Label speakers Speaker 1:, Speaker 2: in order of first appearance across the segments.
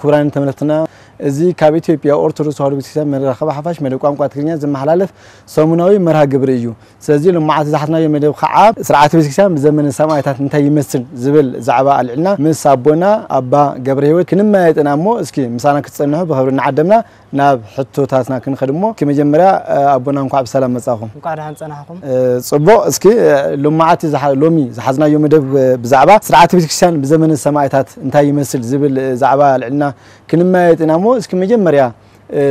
Speaker 1: كبران تملتنا زي كاب إثيوبيا أرثوذكس هاربيسيا مرة خبا حفاش مرة قام قات كرينيا زم حلالف ساموناوي مرة جبريو سازيل مع زحنا يوم مرة خعاب سرعة بيسكسا بزمن السماء تنتهي يمثل زبل زعباء العنا من سابونا أبا جبريو كنما يتنامو اسكي مسانا كتصنعه بخبرنا عدمنا ناب حطو تاسنا كنخدمو كم جمرة أبونا مقعب سلام مساهم
Speaker 2: مقعد هنصنعكم
Speaker 1: صبو اسكي لمعاتي لومي زحزنا يوم مرة بزعباء سرعة بيسكسا بزمن السماء تنتهي يمثل زبل زعباء العنا كنما يتنامو اسكي مجمريا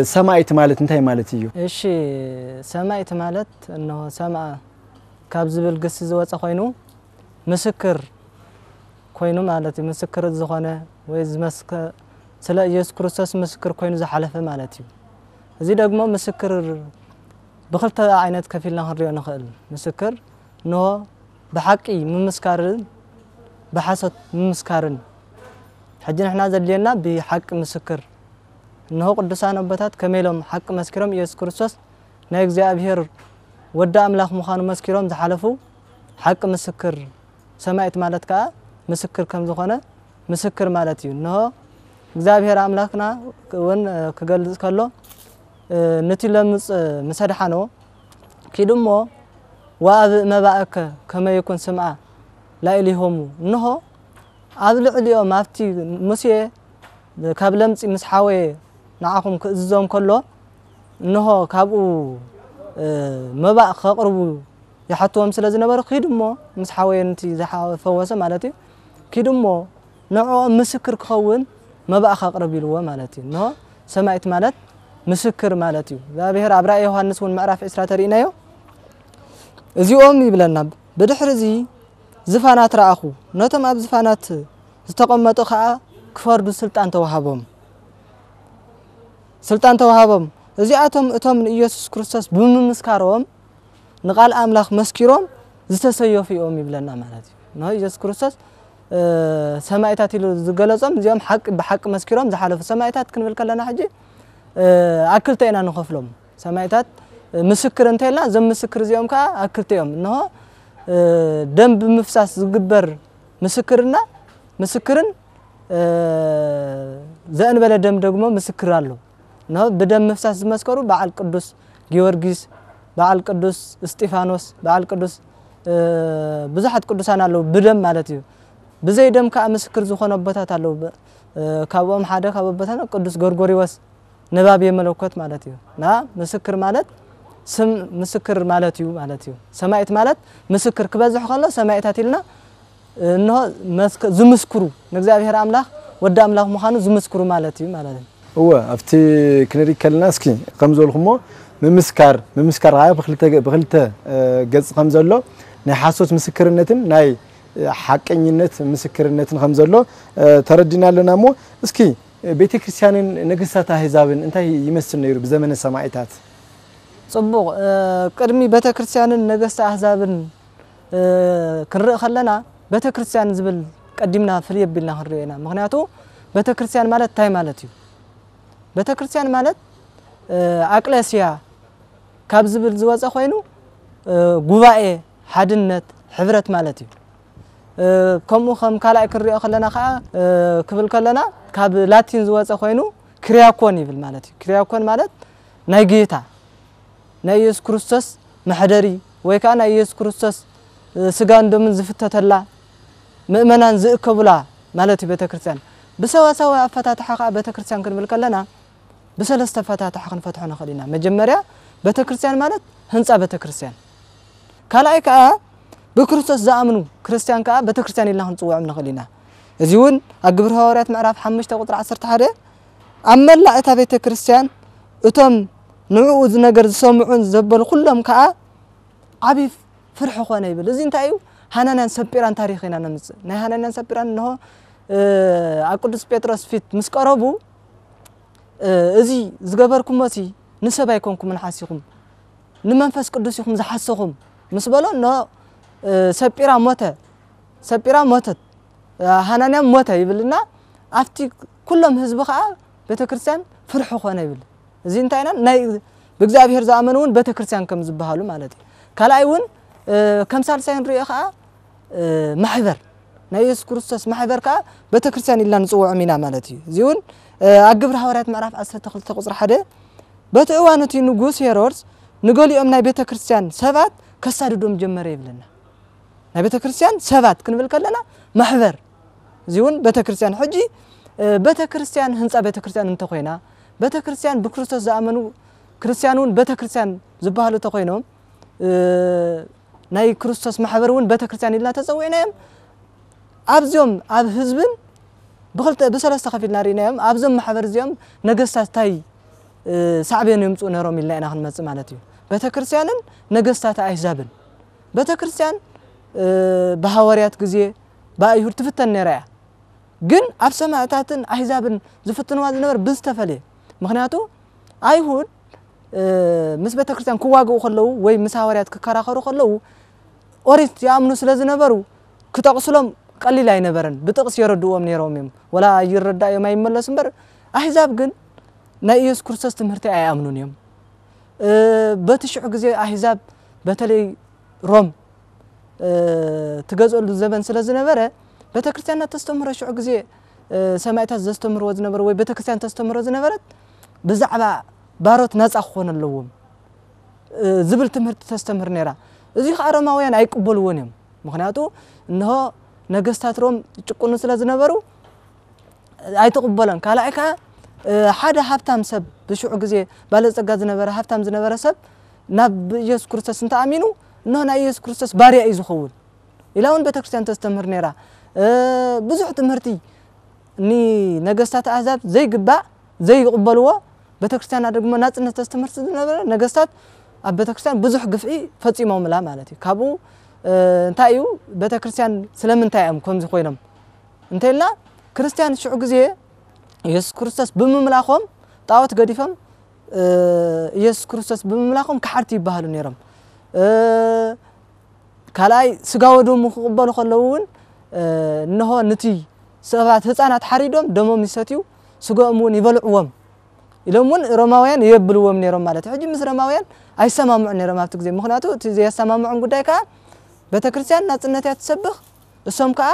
Speaker 1: سمايت مالت انتهي مالتيو
Speaker 2: ايش سمايت مالت انه سما كابز بالقس زوص خوينو مسكر خوينو مالتي مسكر زخونه ويز مسك سلا يسوع كريستوس مسكر خوينو زحلفه مالتيو ازي دغمو مسكر بخلت عينت كفيلنا هريو نخل مسكر نو بحقي ممسكارن بحسد ممسكارن حجنا احنا زلينا بحق مسكر إنه قدسان أبتات كميلهم حق مسكرهم يسوع كريستوس نيجزي أبهر ودا أملاك مخانو مسكرهم زحلفوا حق مسكر سمعت مالتك مسكر كم زخانة مسكر مالتي إنه إجزابهر أملاكنا وين كقول كله نتيلا مسدحانو كيدمو وأب ما بأك كما يكون سمعة لا إليهم إنه أبلغ اليوم مافتي مسيه كابلمت مسحاوي نعاكم كزوم كله إنه كابو مبا خقربو يحطوهم سلازي نبر خيدمو مسحاوي انتي زحا فواسه مالتي كيدمو نوعو مسكر كخون مبا خقرب يلوا مالتي إنه سمعت مالت مسكر مالتي ذابهر عبراء يوحنس والمعرف إسرا ترينايو ازيوم يبلنا بدحر زي زفانات رأخو نوتم أب زفانات استقمتو خاء كفردو سلطان توهابهم سلطان توهابهم ازياتهم اتهم يسوع كريستوس بممسكارهم نقال املاخ مسكيروم زتسيو فيهم يبلنا معناتي نو يسوع كريستوس سمايتات يلو زغلصم زيهم حق بحق مسكيروم زحالف سمايتات كنبل كلنا حجي اكلتينا نخفلهم سمايتات مسكر انتيلنا زم مسكر زيهم كا اكلتيهم انه دم بمفساس زغبر مسكرنا مسكرن زين بلا دم دغمو مسكر الله نو بدم مفساس زمسكرو بعل قدوس جيورغيس بعل قدوس استيفانوس بعل قدوس بزحت قدوسان الله بدم معناتيو بزي دم كا مسكر زخونه بوتات الله كابوم حدا كابوبتان قدوس غورغوريوس نباب يملكوت معناتيو نا مسكر معنات سم مسكر معناتيو سمايت معنات مسكر كبزح خلا سمايتاتيلنا انه زمسكرو نغزابير املاح ودا املاح مخانو زمسكرو معناتيو هو
Speaker 1: افتي كنري كلناسكي خمزولخمو ممسكار هاي بخلته غص خمزولو ناي حاسوت مسكرنتن ناي حقنينت مسكرنتن خمزولو تردينا لنامو اسكي بيت كريستيانين نغساتا حزابن انت يمسل نيرو بزمن السماعيتات
Speaker 2: صبو قدمي بيت كريستيانين نغستا حزابن كنرئ خلنا بيت كريستيان زبل قدمنا فري يبلنا هرينا مغنياتو بيت كريستيان مالت تاي مالتيو بيت كريستيان مالت اقلاسيا كاب زبل زواص خوينو غوبائ حدنت حبرت مالتيو كمو خم كالاي كريو خلنا خا كبل كلنا كاب لاتين زواص خوينو كرياكون يبل مالتيو كرياكون مالت ناي جيتا ناي يسوع كريستوس محدري ወይ ካና ኢየሱስ ክርስቶስ ስጋ እንደምን ዝፍተተላ ምእመናን ዝእከቡላ ማለት ቤተክርስቲያን በሰዋሰው አፈታታህ ቤተክርስቲያን ክንብል ከለና በሰለስተ ፈታታህ ክንፈትሖና ኸሊና መጀመሪያ ቤተክርስቲያን ማለት ህንጻ ቤተክርስቲያን ካላይካ በክርስቶስ ዘአምኑ ክርስቲያን ካ ቤተክርስቲያን ኢላ ክንጽውዕም ነኸሊና እዚውን አግብር ሐዋርያት ምዕራፍ 5 ቁጥር 11 አመላ እታ ቤተ ክርስቲያን እቶም ንዑ ነገር ዝሰምዑን ዘበሉ ኩሎም ከዓ ዓቢ ፍርሕ ኾነ ይብል እዚ እንታይ እዩ ሃናናን ሰጲራን ታሪኽ ኢና ነምጽ ናይ ሃናናን ሰጲራን ነው አቅዱስ ጴጥሮስ ፊት ምስቀረቡ እዚ ዝገበርኩሞሲ ንሰብ አይኮንኩም ንሓሲኹም ንመንፈስ ቅዱስ ይኹም ዝሓሰኹም ምስ በሎ ነው ሰጲራ ሞተት ሃናንያ ሞተ ይብልና አፍቲ ኩሎም ህዝብ ከዓ ቤተክርስቲያን ፍርሕ ኾነ ይብል እዚ እንታይና ናይ በእግዚአብሔር ዘአመኑን ቤተክርስቲያን ከም ዝባሃሉ ማለት እዩ ካላይውን ከም ሳልሳይን ሪኦ ከዓ ማሕበር ናይ ኢየሱስ ክርስቶስ ማሕበር ከዓ ቤተክርስቲያን ኢልና ንጽውዖ ሚና ማለት እዩ እዚውን አግብር ሐዋርያት ምዕራፍ 12 ቁጥር 1 በተእዋኑቲ ንጉስ ሄሮድስ ንገሊኦም ናይ ቤተክርስቲያን ሰባት ከሳድዶም ጀመረ ይብልና ናይ ቤተክርስቲያን ሰባት ክንብል ከለና ማሕበር እዚውን ቤተክርስቲያን ሕጂ ቤተክርስቲያን ህንጻ ቤተክርስቲያን እንተ ኮይና ቤተክርስቲያን በክርስቶስ ዘአመኑ ክርስቲያኑን ቤተክርስቲያን ዝባሃሉ ተኮይኖም ናይ ክርስቶስ ማሕበሩን ቤተክርስቲያን ኢልና ተጸውዕናዮም ኣብዚኦም ኣብ ህዝብን በሰለስተ ከፊልና ሪናዮም ኣብዞም ማሕበር እዚኦም ነገስታት ታይ ሳዕቤን ይምጹ ነሮም ኢልና ኢና ክንመጽእ ማለት እዩ ቤተክርስቲያንን ነገስታት አይዛብን ቤተክርስቲያን በሐዋርያት ጊዜ በአይሁድ ትፍተን ነራያ ግን ኣብ ሰማዕታትን አይዛብን ዝፍትንዋ ዝነበር ብዝተፈለየ ምክንያቱ አይሁድ ምስ ቤተክርስቲያን ክዋግኡ ከለው ወይ ምስ ሐዋርያት ክከራከሩ ከለው ኦሪት ያምኑ ስለዝነበሩ ክተቅስሎም ቀሊል አይነበረን ብጥቅስ ይረዱዎም ነሮም ወላ ይረዳዮም አይመለስም በር አይዛብ ግን ናይ ኢየሱስ ክርስቶስ ትምህርት አያምኑን እዮም በትሽዑ ጊዜ አይዛብ በተለይ ሮም ትገዘሉ ዘመን ስለዝነበረ ቤተክርስቲያን ተስተምሮ ሽዑ ጊዜ ሰማዕታት ዘስተምሮ ዝነበረ ወይ ቤተክርስቲያን ተስተምሮ ዝነበረት ብዛዕባ ባሮት ነጻ ኾነለዎም ዝብል ትምህርት ተስተምር ነራ እዚ ኻሮማውያን አይቅበልዎን እዮም ምክንያቱ እንሆ ነገስታት ሮም ጭቁኑ ስለዝነበሩ አይተቀበለን ካላይካ ሓደ ሃብታም ሰብ በሽዑ ጊዜ ባለጸጋ ዝነበረ ሃብታም ዝነበረ ሰብ ናብ ኢየሱስ ክርስቶስ እንተአሚኑ ነው ናይ ኢየሱስ ክርስቶስ ባሪያ እዩ ዝኸውን ኢላውን ቤተክርስቲያን ተስተምር ነራ ብዙሕ ትምህርቲ ኒ ነገስታት አሕዛብ ዘይግባእ ዘይቅበልዎ ቤተክርስቲያን ደግሞ ናጽነት ተስተምር ዝነበረ ነገስታት ኣብ ቤተክርስቲያን ብዙሕ ግፍዒ ፈጺሞምላ ማለት እዩ ካብኡ እንታይ እዩ ቤተክርስቲያን ስለምንታይም ከምዚ ኮይኖም እንተልና ክርስቲያን ሽዑ ጊዜ ኢየሱስ ክርስቶስ ብምምላኾም ጣዖት ገዲፎም ኢየሱስ ክርስቶስ ብምምላኾም ካሕርቲ ይባሃሉ ነሮም ካላይ ስጋወዶም ክቅበሉ ከለውን እንሆ ነቲ ሰባት ህፃናት ሓሪዶም ደሞም ይሰትዩ ስጋኦም ይበልዕዎም ኢሎምን ሮማውያን ይብልዎም ነሮም ማለት ሕጂ ምስ ሮማውያን አይሰማምዑ ነሮም ኣብቲ ጊዜ ምክንያቱ እቲ ዘያሰማምዑን ጉዳይ ከዓ ቤተክርስቲያን ናጽነት ያትሰብኽ እሶም ከዓ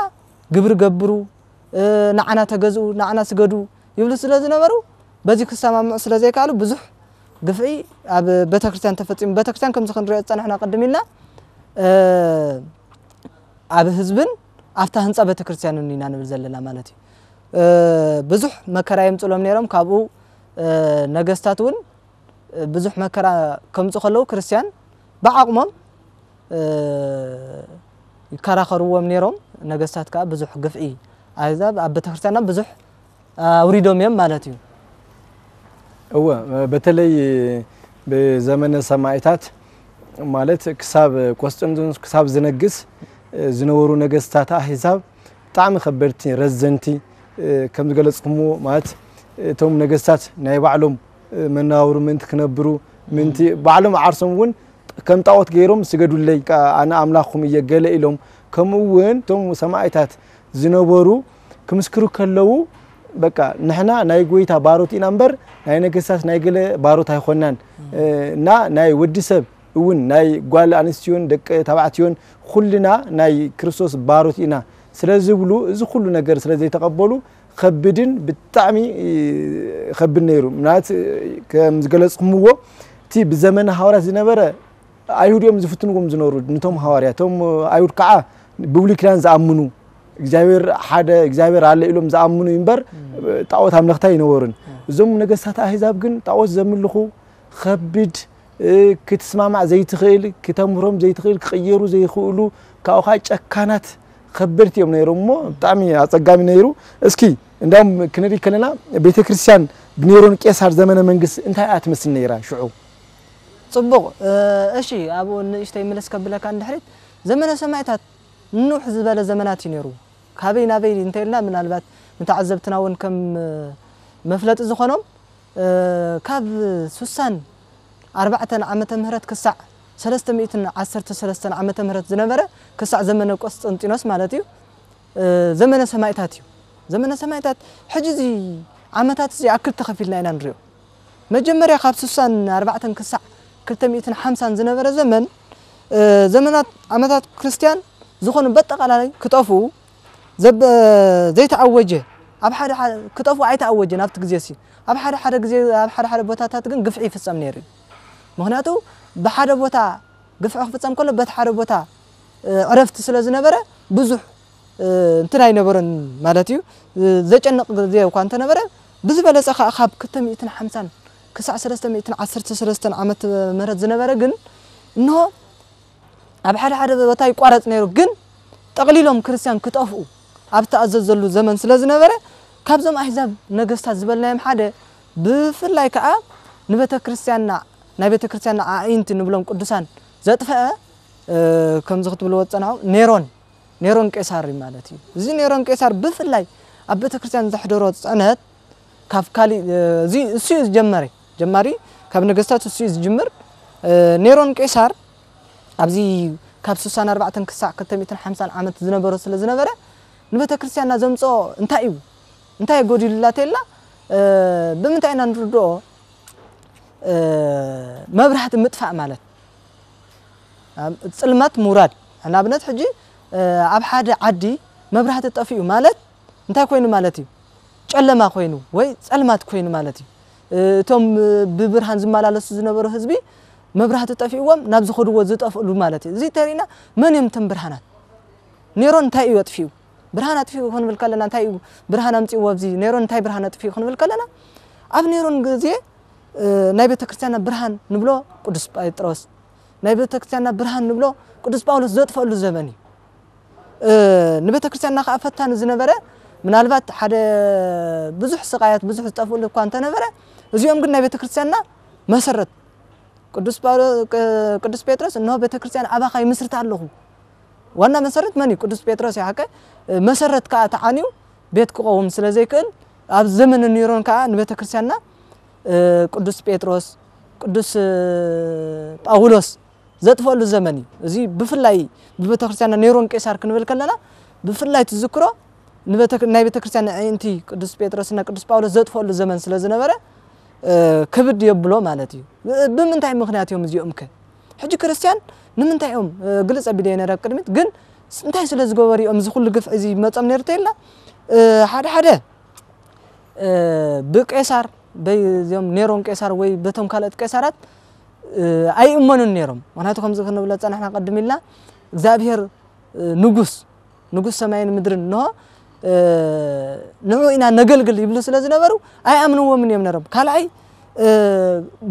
Speaker 2: ግብር ገብሩ ንዓና ተገዝኡ ንዓና ስገዱ ይብሉ ስለዝነበሩ በዚ ክሰማምዑ ስለዘይካሉ ብዙሕ ግፍዒ ኣብ ቤተክርስቲያን ተፈጺሙ ቤተክርስቲያን ከም ዝኽንሪኦ ጸናሕና ቀድሚልና ኣብ ህዝብን ኣብታ ህንጻ ቤተክርስቲያን ኢና ንብል ዘለና ማለት እዩ ብዙሕ መከራ ይምጽሎም ነሮም ካብኡ ነገስታቱን ብዙሕ መከራ ከምጽ ከለው ክርስቲያን በዓቅሞም ይከራከሩዎም ነሮም ነገስታት ከዓ ብዙሕ ግፍዒ አይዛብ ኣብ ቤተክርስቲያንና ብዙሕ አውሪዶም እዮም ማለት እዩ እወ በተለይ በዘመነ ሰማዕታት ማለት ክሳብ ቆስጠንጢኖስ ክሳብ ዝነግስ ዝነበሩ ነገስታት አሕዛብ ጣዕሚ ከበድቲ ረዘንቲ ከም ዝገለጽኩሞ ማለት እቶም ነገስታት ናይ ባዕሎም መናወሩ ምንት ክነብሩ ምንት ባዕሎም ዓርሶምውን ከም ጣዖት ገይሮም ስገዱለይ አና አምላኽኩም እየገለ ኢሎም ከምውን እቶም ሰማዕታት ዝነበሩ ክምስክሩ ከለው በቃ ንሕና ናይ ጎይታ ባሮት ኢና እምበር ናይ ነገስታት ናይ ገለ ባሮት አይኾናን እና ናይ ወዲሰብ እውን ናይ ጓል አንስትዮን ደቀ ተባዕትዮን ኩልና ናይ ክርስቶስ ባሮት ኢና ስለዝብሉ እዚ ሁሉ ነገር ስለዘይ ተቀበሉ ከብድን ብጣዕሚ ከብድ ነይሩ ምናት ከም ዝገለጽኩምዎ ቲ በዘመነ ሐዋርያት ዝነበረ አይሁድዮም ዝፍትንዎም ዝነበሩ ንቶም ሐዋርያቶም አይሁድ ከዓ ብብሉይ ኪዳን ዝኣምኑ እግዚአብሔር አለ ኢሎም ዝኣምኑ ይምበር ጣዖት አምልኽታ ይነበሩን እዞም ነገስታት አሕዛብ ግን ጣዖት ዘምልኹ ከብድ ክትስማማዕ ዘይትኽእል ከተምሮም ዘይትኽእል ክቀየሩ ዘይኽእሉ ካውኻ ጨካናት
Speaker 1: خبرت يوم نيرومو بتعمي أتقامي نيرو اسكي عندهم كنري كلنا بيت كريستيان بنيرون كيسار زمن منجس انت أتمسن نيرا شعو
Speaker 2: صبغ أشي أبو نشتي ملس قبلك عند حريت زمن سمعتها نوح زبالة زمنات ينيرو كابي نابي انتيلنا من البات متعذبتنا ون كم مفلت زخنهم كاب سوسان 4 عامة مهرت كسع 313 عامة مهرت زنبرة كسع زمن قسطنطينوس مالتي زمن سمايتاتيو زمن سمايتات حجزي عامتات زي اكل تخفيلنا انا نريو مجمريا خاب سوسان 4 كسع 250 زنبرة زمن زمنات عامتات كريستيان زخون بطقالاي كطفو زب زي تعوجه اب حدا كطفو اي تعوجه نابت غزيسي اب حدا غزي اب حدا بوتاتات كن غفعي فصم نيري مهناتو بحدا بوتا غفعي فصم كله بت حدا بوتا عرفت سلازنبره بزح انتراي نبرن مالتيو زጨنق غزي وكان تنبره بزبلص خاب 250 كسع 313 عامت مرت زنبره كن انه اب حدا بوتا يقارص نيرو كن تقليلهم كريستيان كطفو ابتا اززلو زمن سلازنبره كابزم احزاب نغسታት زبلنايم حدا بفلاي كا نبته كريستياننا نبته كريستياننا عينت نبلهم قدسان زطفه كم زخت بلو وصناو نيرون قيصار مالتي زي نيرون قيصار بفلاي ابته كريستيان زحدرو صنت كافكالي زي سيز جماري كاب نغسታት سيز جمر نيرون قيصار ابزي كاب 4 كسع 250 عامت زنبرو سلازنبره نبته كريستياننا زمصو انتاي غوديلاتيلا بمنتاينا نردو مبرحت مدفع مالت صلمات مراد انا بنت حجي اب حدا عدي مبرحت طفيو مالت انتاي كوينو مالتي ጨለማ ኮይኑ ወይ ጸልማት ኮይኑ مالتي توم ببرهان زمالالس زنبرو حزبي مبرحت طفيوم ናብ ዝخدو ዝጠفሉ مالتي زي ترينا من يمتم برهانات نيرون انتاي يطفيو برهانات فيه كون بالكلنا انتاي برهان امصي وبزي نيرون انتاي برهانات فيه كون بالكلنا اب نيرون غزي ناي بيت كريستيان برهان نبلو قدس بطرس ناي بيت كريستيان برهان نبلو قدس باولوس زطفلو زمني نبيت كريستيان خافتان زنبره منالبات حدا بزح سقايات بزح طفلو كان تنبره ازيوم غن ناي بيت كريستيان مسرت قدس باولوس قدس بطرس انه بيت كريستيان اباخاي مسرت አለሁ وانا مسرت مني قدس بطرس يحكى مسرت كا تعانيو بيت قوم سلازيكل اب زمن نيرون كا نبيت كريستياننا قدس بطرس قدس باولوس زطفلو زمني زي بفلاي ببيت كريستياننا نيرون قيصار كنبل كلنا بفلاي تذكرو ناي بيت كريستيان انتي قدس بطرسنا قدس باولوس زطفلو زمن سلازنبره كبد يبلو معناتي بمنتاي مخنياتهم زيومك حجي كريستيان نمنتايهم غلص ابيدينا رقدمت ግን እንታይ ስለዝገበሪኦም ዝኹሉ ግፍ እዚ መጻም ነርተይላ ሓደ በቄሳር በዚኦም ኔሮን ቄሳር ወይ በቶም ካልአት ቄሳራት አይእመኑን ኔሮም ማለት ከም ዝክነ ብለ ጻናሕና ቀድሚልና እግዚአብሔር ንጉስ ሰማይን ምድርን ነው ንዑኢና ነገልግል ይብሉ ስለዝነበሩ አይአምኑዎም ምን የምነረም ካልአይ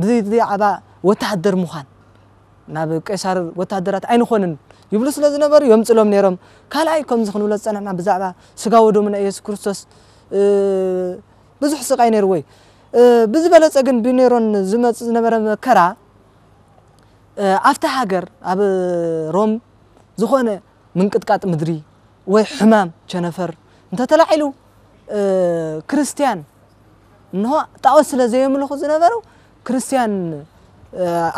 Speaker 2: በዚ ዓባ ወታደር ሙኻን ናብ ቄሳር ወታደራት አይንኾንን يبلو سلاز نبر يوم تلوم نيرم كلاي كم زخنوا لصنعنا بزعبا سغاو دومنا يسوع كريستوس بزح سقاي نيروي بزبلص اگن بنيرون زمص نبر مكرا افتا هاجر اب روم زخونه منقطقاط مدري وي حمام چنفر انت تلاعلو كريستيان انه طاوس سلاز يملخو زنبرو كريستيان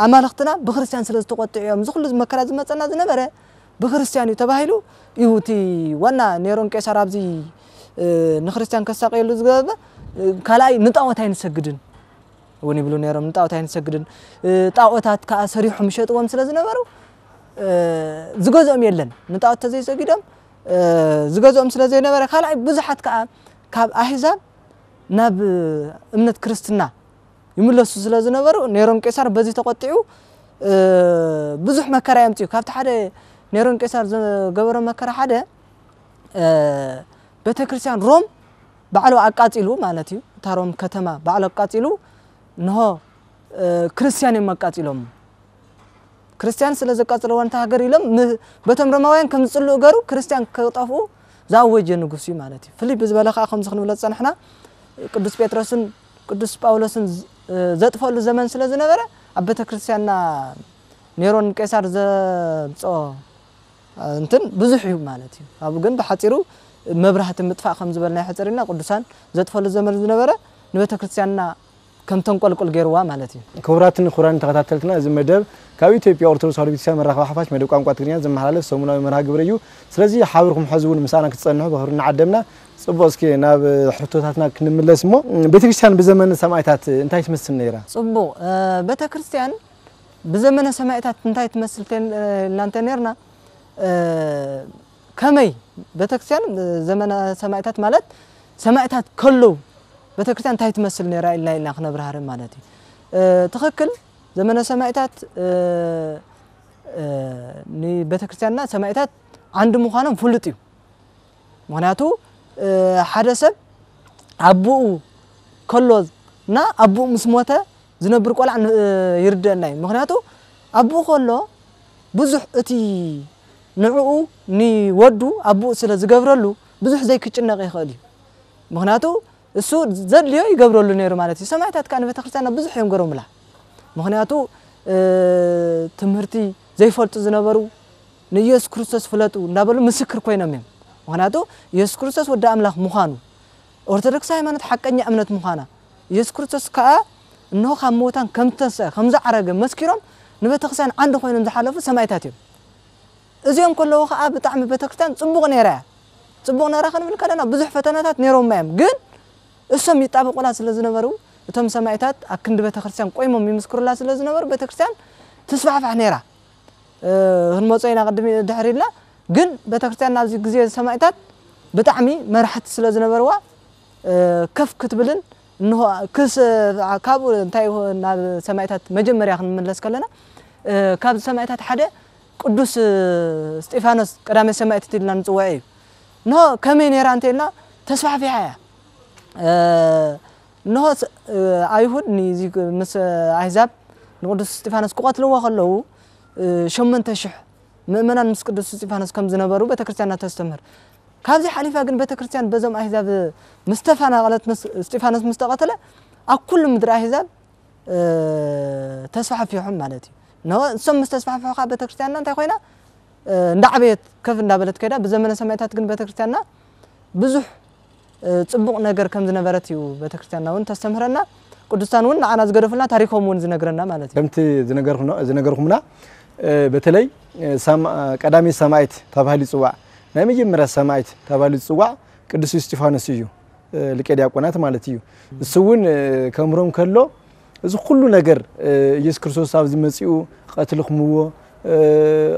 Speaker 2: امالختنا بخريستيان سلاز تقطعيهم زخل مكرا زمصنا زنبره بخريستيان يتباهلو يوتي وانا نيرون قيصر ابزي نخريستيان كساقيلو زغبه كلاي نطاوتاين سجدن وني بلو نيرم نطاوتاين سجدن طاوتات كاسريحم شطوم سلازنبرو زغزوم يلن نطاوت تزي سجدم زغزوم سلازي نبره كلاي بزحت كاب احزاب ناب امنت كريستنا يملسو سلازنبرو نيرون قيصر بزي تقطعو بزح مكرا يمتيو كابت حدا نيرون قيصر غبر مكرا حدا بيتكريستيان روم بعلو አቃጺሉ ማለትዩ ታሮም ከተማ بعلو አቃጺሉ ነው ክርስቲያን የማቃጺሎም ክርስቲያን ስለዘቃጽለው አንተ ሀገር ይለም በተም ረማውያን ከም ዝጽልኡ ገሩ ክርስቲያን ከጣፉ ዛወጀ ንጉስ እዩ ማለት እዩ ፊሊፕ ዝበለኻ ከም ዝኽንብለ ጸንሕና ቅዱስ ጴጥሮስን ቅዱስ ጳውሎስን ዘጥፈሉ ዘመን ስለዝነበረ ኣብ ቤተ ክርስቲያንና ኔሮን ቄሳር ዘጾ እንትን ብዙሕ እዩ ማለት እዩ ኣብ ግን በሓጺሩ መብራህት ምጥፋእ ከም ዝበልና ይሕጽርና ቅዱሳን ዘጥፈሉ ዘመን ዝነበረ ንቤተ ክርስቲያንና ከም ተንቆልቆል ገይርዋ ማለት እዩ
Speaker 1: ክቡራትን ኹራን ተኸታተልትና እዚ መደብ ካብ ኢትዮጵያ ኦርቶዶክስ ተዋህዶ ቤተክርስቲያን መራኸቢ ሓፋሽ መደብ ቋንቋ ትግርኛ ዘመሓላለፍ ሰሙናዊ መርሃ ግብሪ እዩ ስለዚ ሓቢርኩም ሕዝቡን ምሳና ክትጸንሑ በኽሩና ዓደምና ጽቡቕ እስኪ ናብ ሕቶታትና ክንምለስ እሞ ቤተክርስቲያን ብዘመን ሰማዕታት እንታይ ትመስል ነይራ
Speaker 2: ጽቡቕ ቤተክርስቲያን ብዘመን ሰማዕታት እንታይ ትመስል እናንተ ነርና ከመይ ቤተክርስቲያን ዘመን ሰማዕታት ማለት ሰማዕታት ከሎ ቤተክርስቲያን እንታይ ትመስል ነይራ ኢልና ክነብራህር ማለት እዩ ትኽክል ዘመነ ሰማዕታት ንቤተክርስቲያንና ሰማዕታት አንድ ምዃኖም ፍሉጥ እዩ ምክንያቱ ሓደ ሰብ አቡኡ ከሎና አቡኡ ምስ ሞተ ዝነብር ቆልዓ ይርደና እዩ ምክንያቱ አቡኡ ከሎ ብዙሕ እቲ ንዕኡ ንወዱ አቡኡ ስለ ዝገብረሉ ብዙሕ ዘይክጭነቕ ይኽእል እዩ ምክንያቱ እሱ ዘድልዮ ይገብረሉ ነይሩ ማለት እዩ ሰማዕታት ካን ቤተክርስቲያንና ብዙሕ እዮም ገሮምላ ምክንያቱ ትምህርቲ ዘይፈልጡ ዝነበሩ ንኢየሱስ ክርስቶስ ፍለጡ እንዳበሉ ምስክር ኮይኖም እዮም ምክንያቱ ኢየሱስ ክርስቶስ ወደ አምላኽ ምዃኑ ኦርቶዶክስ ሃይማኖት ሓቀኛ እምነት ምዃና ኢየሱስ ክርስቶስ ከዓ እንሆ ካብ ሞታን ከም ተንሥአ ከም ዝዓረገ መስኪሮም ንቤተክርስቲያን አንድ ኮይኖም ዝሓለፉ ሰማዕታት እዮም እዚኦም ከለዉ ከዓ ብጣዕሚ ቤተክርስቲያን ጽቡቕ ነይራ ጽቡቕ ነይራ ክንብል ከለና ብዙሕ ፈተናታት ነይሮም እዮም ግን እሶም ይጣበቁላ ስለ ዝነበሩ እቶም ሰማዕታት ኣብ ክንዲ ቤተክርስቲያን ቆይሞም ይምስክሩላ ስለ ዝነበሩ ቤተክርስቲያን ተስፋሕፋሕ ነይራ ህንመጾይና ቅድሚ ድሕሪልና ግን ቤተክርስቲያን ኣብዚ ግዜ ሰማዕታት ብጣዕሚ መራሕቲ ስለ ዝነበርዋ ከፍ ክትብልን እንሆ ክስ ካብ እንታይ ናብ ሰማዕታት መጀመርያ ክንመለስ ከለና ካብ ሰማዕታት ሓደ ቅዱስ እስጢፋኖስ ቀዳማይ ሰማዕት ኢልና ንጽውዖ እዩ እንሆ ከመይ ነይራ እንተኢልና ተስፋሕፊሓ እያ እንሆ አይሁድ ንዚ ምስ አሕዛብ ንቅዱስ እስጢፋኖስ ክቆትልዎ ከለዉ 8000 ምእመናን ምስ ቅዱስ እስጢፋኖስ ከም ዝነበሩ ቤተክርስቲያንና ተስተምህር ካብዚ ሓሊፋ ግን ቤተክርስቲያን በዞም አሕዛብ ምስተፋናቀለት እስጢፋኖስ ምስተቀተለ ኣብ ኩሉ ምድሪ አሕዛብ ተስፋሕፊሖም ማለት እዩ ነው እሶም ምስተስፋሕፊሖ ቤተክርስቲያንና እንታይ ኮይና እንዳዕበየት ከፍ እንዳበለት ከይዳ በዘመነ ሰማዕታት ግን ቤተክርስቲያንና ብዙሕ ጽቡቕ ነገር ከም ዝነበረት እዩ ቤተክርስቲያንና እውን ተስተምህረና ቅዱሳን እውን ንዓና ዝገደፉልና ታሪኮም እውን ዝነግረና ማለት እዩ
Speaker 1: ከምቲ ዝነገርኩምና በተለይ ቀዳሚ ሰማዕት ተባሂሉ ይጽዋዕ ናይ መጀመርያ ሰማዕት ተባሂሉ ይጽዋዕ ቅዱስ እስጢፋኖስ እዩ ሊቀ ዲያቆናት ማለት እዩ እሱ እውን ከምሮም ከሎ እዚ ኩሉ ነገር ኢየሱስ ክርስቶስ ኣብ ዝመጽኡ ቀትልኹምዎ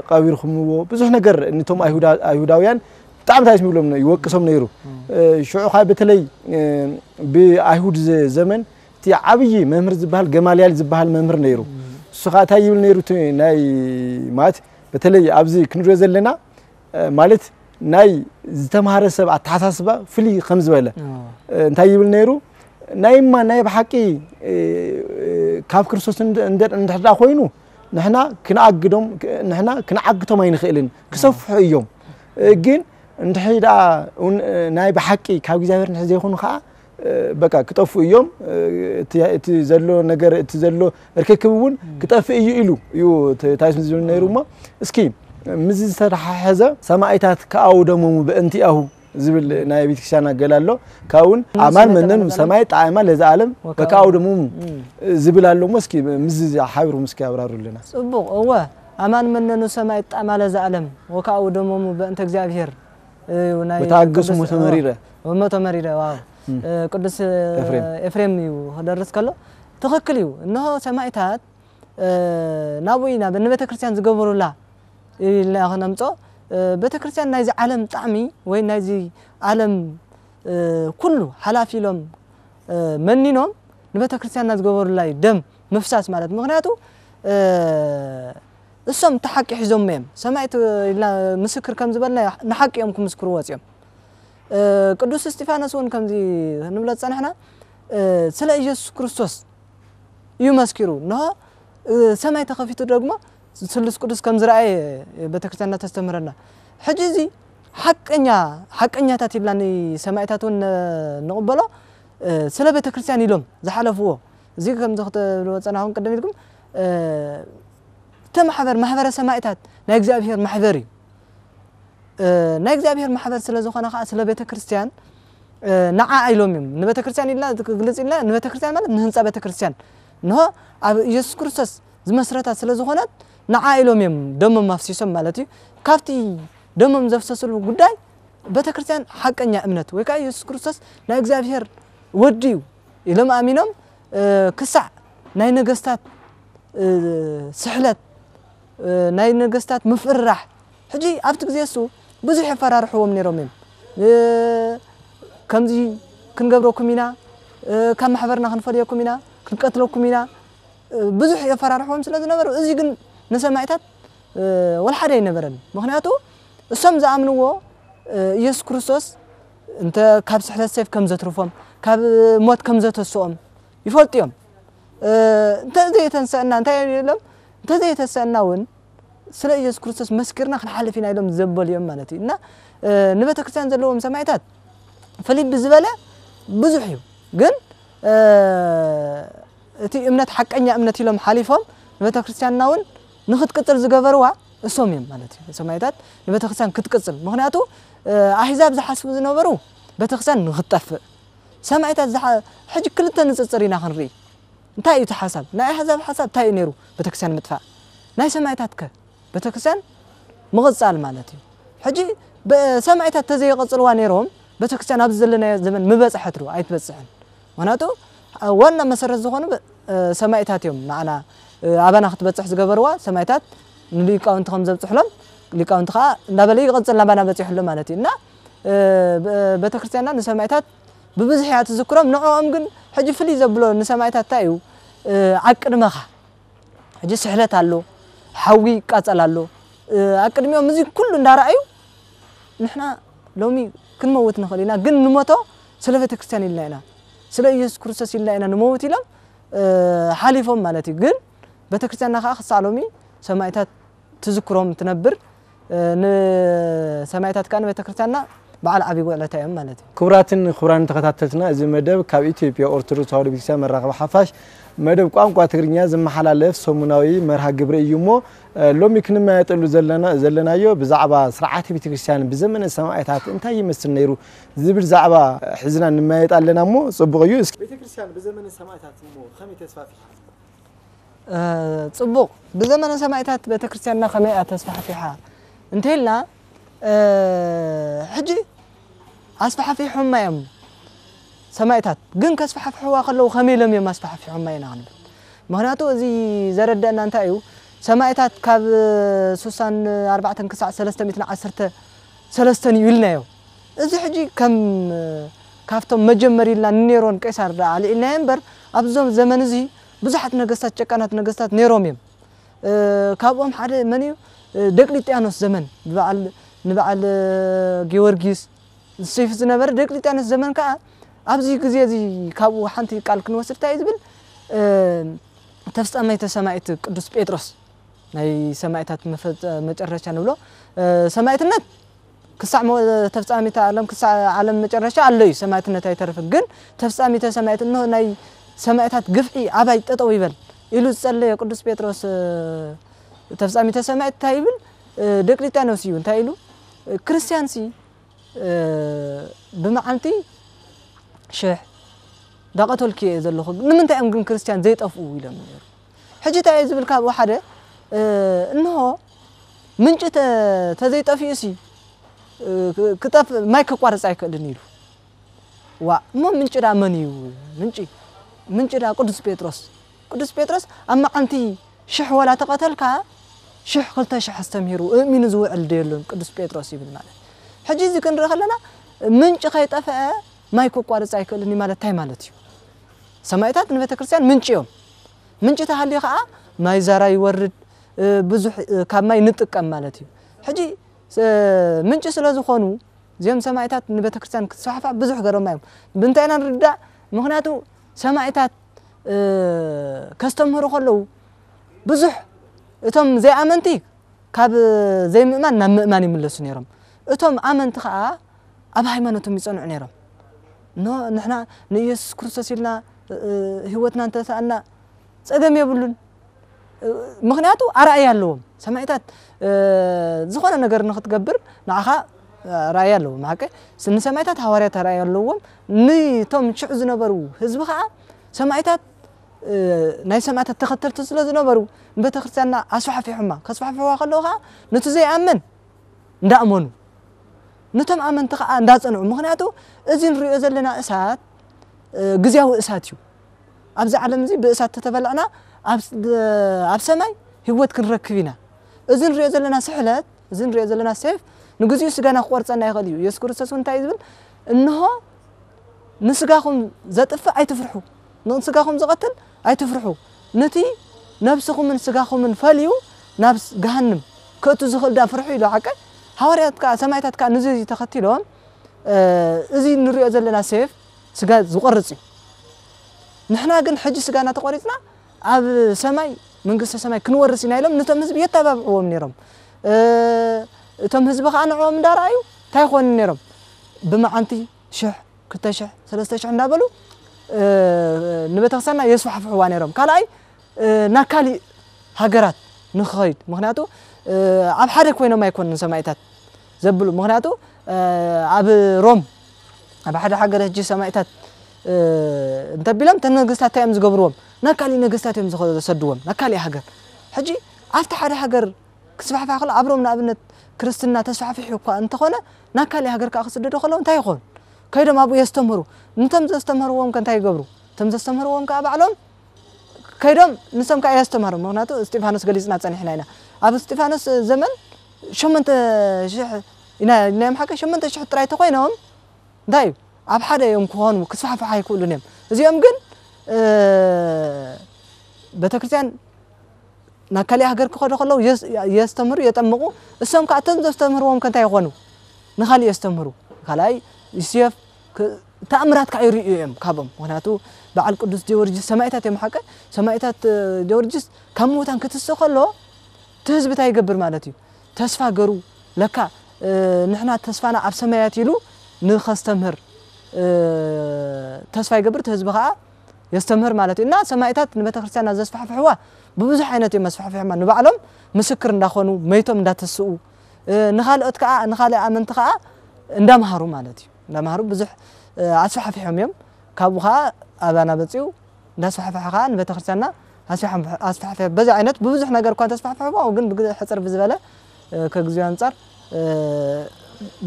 Speaker 1: ቀቢርኹምዎ ብዙሕ ነገር ንቶም አይሁዳውያን بتعمل هاي اسمه لهم يوقسهم نيرو شعوخ هاي بتلي بأيهود زمن تي عبية ممر زبال جماليال زبال ممر نيرو سخات هاي يقول نيرو تي ناي مات بتلي أبزي كنور زلنا مالت ناي زتمهارس أتحسب فلي خمس ولا انت هاي يقول نيرو ناي ما ناي بحكي كاف كرسوس ند حدا خوينو نحنا كنعقدهم نحنا كنعقدهم أين خيلين كسوف يوم جين انت حيدا ناي بحكي كاو جزائر نحن يكونوا خا بقى كطفوا يوم تزلوا نجار تزلوا رككبون كطفوا يلو يو تايس مزيون نيروما اسكي مزيز صراحة هذا سماعتات كأودمو بأنتي أهو زبل ناي بيتكشانا قالوا كون عمل منن سماعت عمل هذا عالم بكأودمو زبل على مسكي مزيز حاور مسكي أبرار لنا
Speaker 2: صبوا هو عمل منن سماعت عمل هذا عالم وكأودمو بأنت جزائر
Speaker 1: بتعجز متمريرة
Speaker 2: ومتمريرة واو قدس إفريم يو هذا الرزق له تخكليو إنه سماعتات نابوينا بنبت كريستيان زجبروا لا إلا خنمتو بيت كريستيان نايز عالم طعمي وين نايز عالم كله حلافي لهم منينهم نبت كريستيان نايز زجبروا لا دم مفساس مالت مغنياتو السم تحكي حزم ميم سمعت إلا مسكر كم زبالنا نحكي يومكم مسكروا واسيم قدوس استفانوس ون كم زي نبلت صنحنا سلا يسوع كريستوس يمسكروا نه سمعت خفيت الرقمة سلس قدس كم زرعي بتكريستيان تستمرنا حجزي حقنيا تاتيبلاني سمايتاتون نقبله سلا بتكريستيان يلوم زحلفوه زي كم زخت وصناهم قدم لكم تم محبر سمايتات نا اغزابير محبري نا اغزابير محبر سلا زخنا خا سلا بتكريستيان نعا ايلوميم نبتكريستيان إلا تقلص إلا نبتكريستيان مالت نهنصا بتكريستيان نهو يسوع كريستوس زمسرتا سلا زخونات نعا ايلوميم دم مفسيسم مالتي كافتي دمم زفسسلو ጉዳይ በተክርስቲያን ሐቀኛ እምነት ወይ ካይ ኢየሱስ ክርስቶስ ናይ እግዚአብሔር ወዲው ኢሎም አሚኖም ክሳዕ ናይ ነገስታት ስሕለት ናይ ነገስታት ምፍራህ ሕጂ ኣብቲ ግዜሱ ብዙሕ ይፈራርሕዎም ነይሮም ከምዚ ክንገብረኩም ኢና ከም ማሕበርና ክንፈልየኩም ኢና ክንቀትለኩም ኢና ብዙሕ ይፈራርሕዎም ስለዝነበሩ እዚ ግን ንሰማዕታት ወልሓደ ይነበረን ምክንያቱ እሶም ዝኣምንዎ ኢየሱስ ክርስቶስ እንተ ካብ ስሕለት ሰይፍ ከም ዘትርፎም ካብ ሞት ከም ዘተስኦም ይፈልጥዮም እንተ ዘይተንሰአና እንታይ የለም እንተ ዘይተሰአናውን ስለ ኢየሱስ ክርስቶስ መስክርና ክንሓልፍ ኢና ኢሎም ዘበልዮም ማለት እዩ እና ንቤተ ክርስቲያን ዘለዎም ሰማዕታት ፍልይ ብዝበለ ብዙሕ እዩ ግን እቲ እምነት ሐቀኛ እምነት ኢሎም ሓሊፎም ንቤተ ክርስቲያንናውን ንኽትቅፅል ዝገበርዋ እሶም እዮም ማለት እዩ ሰማዕታት ንቤተ ክርስቲያን ክትቅፅል ምክንያቱ ኣሕዛብ ዝሓስቡ ዝነበሩ ቤተ ክርስቲያን ንኽትጠፍእ ሰማዕታት ሕጂ ክልተ ንፅፅር ኢና ክንርኢ እንታይ እዩ ተሓሳብ ናይ ኣሕዛብ ሓሳብ እንታይ እዩ ነይሩ ቤተ ክርስቲያን ምጥፋእ ናይ ሰማዕታት ከ ቤተ ክርስቲያን ምቕፃል ማለት እዩ ሕጂ ሰማዕታት ተዘይቕፅልዋ ነይሮም ቤተ ክርስቲያን ኣብ ዘለናዮ ዘመን ምበፅሐት ሩ ኣይትበፅሕን ምክንያቱ ዋና መሰረት ዝኾኑ ሰማዕታት እዮም ንዓና ኣባና ክትበፅሕ ዝገበርዋ ሰማዕታት ንሊቃውንቲ ከም ዘብፅሕሎም ሊቃውንቲ ከዓ እንዳበለ ይቕፅል ናባና በፂሕሎም ማለት እዩ እና ቤተ ክርስቲያንና ንሰማዕታት ብብዝሕ እያ ትዝክሮም ንዕኦም ግን ሕጂ ፍልይ ዘብሎ ንሰማዕታት እንታይ እዩ ኣቅድመኻ ሕጂ ስሕለት ኣሎ ሓዊ ይቃፀል ኣሎ ኣቅድሚኦም እዚ ኩሉ እንዳረኣዩ ንሕና ሎሚ ክንመውት ንኽእል ኢና ግን ንሞቶ ስለ ቤተ ክርስቲያን ኢልና ኢና ስለ ኢየሱስ ክርስቶስ ኢልና ኢና ንመውት ኢሎም ሓሊፎም ማለት እዩ ግን ቤተ ክርስቲያንና ከዓ ክሳዕ ሎሚ ሰማዕታት تذكرهم تنبر نسمعتات كان بتكرتنا بعد عبي وقلتها يوم مالتي
Speaker 1: خبران تختاتتنا إذا مدب كاب إثيوبيا أرثوذكس هاري بيسام مرحبا حفاش مدب قام قاترنيا زم حلالف سومناوي مرحب جبري يومو لو ممكن ما يتقولوا زلنا يو بزعبة سرعات بتكريستيان بزمن السماعات أنت يمثل نيرو زبر زعبة حزنا ما يتقلنا مو صبغيو بتكريستيان بزمن السماعات مو خمي تسفافي
Speaker 2: صبغ بزمن السماعات بتكريستياننا خمي تسفافيها انتهينا حجي أسفح في حمايم سماعتات جن كسفح في حوا خلوا خميلهم يوم أسفح في حماينا عنه مهناتو زي زردنا نتايو سماعتات كاب سوسان 4 سلستن يولنا يو إذا حجي كم كافتم مجمري لنا نيرون كيسار على النمبر أبزوم زمن زي بزحت نقصات شكانات نقصات نيروميم كابهم حدا منيو دقليتيانوس زمن نبعل جيورجيس السيف زنبر دقليتيانوس زمن كا أبزي كزي زي كابو حنتي قال كنوسر تايزبل تفسأ ما يتسمعت قدوس بيتروس ناي سمعتات مجرشة نبلو سمعتنا كسع تفسأ ما يتعلم كسع عالم مجرشة علوي سمعتنا تايترف جن تفسأ ما يتسمعت إنه ناي سمعتات قفعي عباي تطويبل إلو تسأل قدوس بيتروس تفسأ ما يتسمعت تايبل دقليتيانوس يون تايلو كريستيان سي بمعنتي شح دقتول كي زلخ نمنت امكن كريستيان زي طفو يلم حجي تاي زبل كاب واحده انه منጭ تزي طفيسي كطف مايك قارص አይከድን ይሉ ዋ منጭ ዳ መንዩ منጭ ዳ ቅዱስ ጴጥሮስ አማዓንቲ شح ولا ተቀተልካ شح خلتا شح استمهرو امين زوعل ديلون قدوس بيتروس يبل مالت حجي زي كنرا خلنا منጭ خيطفا مايكو قارص አይከልኒ ማለት ታይ ማለት እዩ ሰማዕታት ንቤተ ክርስቲያን منጭዮም منጭ ተሃልዩ ከዓ ማይ ዛራ ይወርድ ብዙሕ ካብ ማይ ንጥቀም ማለት እዩ ሕጂ منጭ ስለዝኾኑ ዚም ሰማዕታት ንቤተ ክርስቲያን ክትስፋፋ ብዙሕ ገረማዮም ብንታይና ንርዳዕ ምክንያቱ ሰማዕታት ከስተምሩ ከለው ብዙሕ እቶም ዘይኣመንቲ ካብ ዘይምእማን ናብ ምእማን ይምለሱ ነይሮም እቶም ኣመንቲ ከዓ ኣብ ሃይማኖቶም ይጸንዑ ነይሮም ንሕና ንኢየሱስ ክርስቶስ ኢልና ህይወትና እንተሰኣና ጸገም የብሉን ምክንያቱ ኣርኣያ ኣለዎም ሰማዕታት ዝኾነ ነገር ንኽትገብር ንዓኻ ራእይ ኣለዎም ማከ ሰማዕታት ሐዋርያት ራእይ ኣለዎም ንቶም ሽዑ ዝነበሩ ህዝቢ ከዓ ሰማዕታት ናይ ሰማዕታት ተኸተልቲ ስለ ዝነበሩ ቤተ ክርስቲያንና ኣስፋሕፊሖማ ከስፋሕፊሖዋ ከለዉ ከዓ ነቲ ዘይኣምን እንዳእመኑ ነቶም ኣመንቲ ከዓ እንዳጸንዑ ምክንያቱ እዚ ንሪኦ ዘለና እሳት ግዝያዊ እሳት እዩ ኣብዚ ዓለም እዚ ብእሳት ተተበላዕና ኣብ ሰማይ ህይወት ክንረክብ ኢና እዚ ንሪኦ ዘለና ስሕለት እዚ ንሪኦ ዘለና ሰይፍ ንግዚኡ ስጋና ክቆርፀና ይኽእል እዩ ኢየሱስ ክርስቶስ እንታይ ዝብል እንሆ ንስጋኹም ዘጥፍእ ኣይትፍርሑ ንስጋኹም ዝቐትል ኣይትፍርሑ ነቲ ነብስኹምን ስጋኹምን ፈልዩ ናብ ገሃንም ከእቱ ዝኽእል ዳ ፍርሑ ኢሉ ሓቀ ሐዋርያት ከዓ ሰማዕታት ከዓ ነዚ ተኸቲሎም እዚ ንሪኦ ዘለና ሰይፍ ስጋ ዝቆርፅ እዩ ንሕና ግን ሕጂ ስጋና ተቆሪፅና ኣብ ሰማይ መንግስተ ሰማይ ክንወርስ ኢና ኢሎም ነቶም ህዝቢ የተባብዕዎም ነይሮም እቶም ህዝቢ ከዓ ንዕኦም እንዳረኣዩ እንታይ ይኾኑ ነይሮም ብመዓንቲ 1000 200 300 እንዳበሉ ንቤተ ክርስቲያንና የስፋሕፍሕዋ ነይሮም ካልኣይ ናብ ካሊእ ሃገራት ንኽኸይድ ምክንያቱ ኣብ ሓደ ኮይኖም ኣይኮኑን ሰማዕታት ዘብሉ ምክንያቱ ኣብ ሮም ኣብ ሓደ ሃገር ሕጂ ሰማዕታት እንተቢሎም ተነገስታት እዮም ዝገብርዎም ናብ ካሊእ ነገስታት እዮም ዝሰድዎም ናብ ካሊእ ሃገር ሕጂ ኣብቲ ሓደ ሃገር ክስፋሕፋሕ ከሎ ኣብ ሮም ንኣብነት ክርስትና ተስፋሕፊሑ እኳ እንተኾነ ናብ ካሊእ ሃገር ከዓ ክስደዱ ከለዉ እንታይ ይኾኑ ከይዶም ኣብኡ የስተምህሩ ነቶም ዘስተምህርዎም እንታይ ይገብሩ እቶም ዘስተምህርዎም ከዓ ባዕሎም ከይዶም ንሶም ከዓ ያስተምህሩ ምክንያቱ እስጢፋኖስ ገሊፅና ፀኒሕና ኢና ኣብ እስጢፋኖስ ዘመን 8000 ኢና ናይ ሓቀ 8000 ጥራይ ተኮይኖም እንታይ ኣብ ሓደ ዮም ክኾኑ ክስፋሕፋሕ ኣይክእሉን እዮም እዚኦም ግን ቤተክርስትያን ናብ ካሊእ ሃገር ክኸዱ ከለዉ የስተምህሩ የጠምቁ እሶም ከዓ እቶም ዘስተምህርዎም እንታይ ይኾኑ ንኻሊእ የስተምህሩ ካልኣይ ይስየፍ ተኣምራት ከዓ ይርእዩ እዮም ካብኦም ምክንያቱ በዓል ቅዱስ ዲዮርጅስ ሰማዕታት እዮም ሓቀ ሰማዕታት ዲዮርጅስ ካብ ሞታን ክትስእ ከሎ እቲ ህዝቢ እንታይ ይገብር ማለት እዩ ተስፋ ገሩ ለካ ንሕና ተስፋና ኣብ ሰማያት ኢሉ ንኸስተምህር ተስፋ ይገብር እቲ ህዝቢ ከዓ የስተምህር ማለት እዩ እና ሰማዕታት ንቤተ ክርስቲያንና ዘስፋሕፍሕዋ ብብዙሕ ዓይነት እዮም መስፋሕፊሖማ ንባዕሎም ምስክር እንዳኾኑ መይቶም እንዳተስኡ ንኻልኦት ከዓ ንኻልእ ኣመንቲ ከዓ እንዳምሃሩ ማለት እዩ እንዳምሃሩ ብዙሕ ኣስፋሕፊሖም እዮም ካብኡ ከዓ ኣባና በፂኡ እንዳስፋሕፍሐ ከዓ ንቤተ ክርስቲያንና ኣስፋሕፊሐ በዚ ዓይነት ብብዙሕ ነገር እኳ ተስፋሕፊሕዎ ግን ብሕፅር ብዝበለ ከግዚኡ አንጻር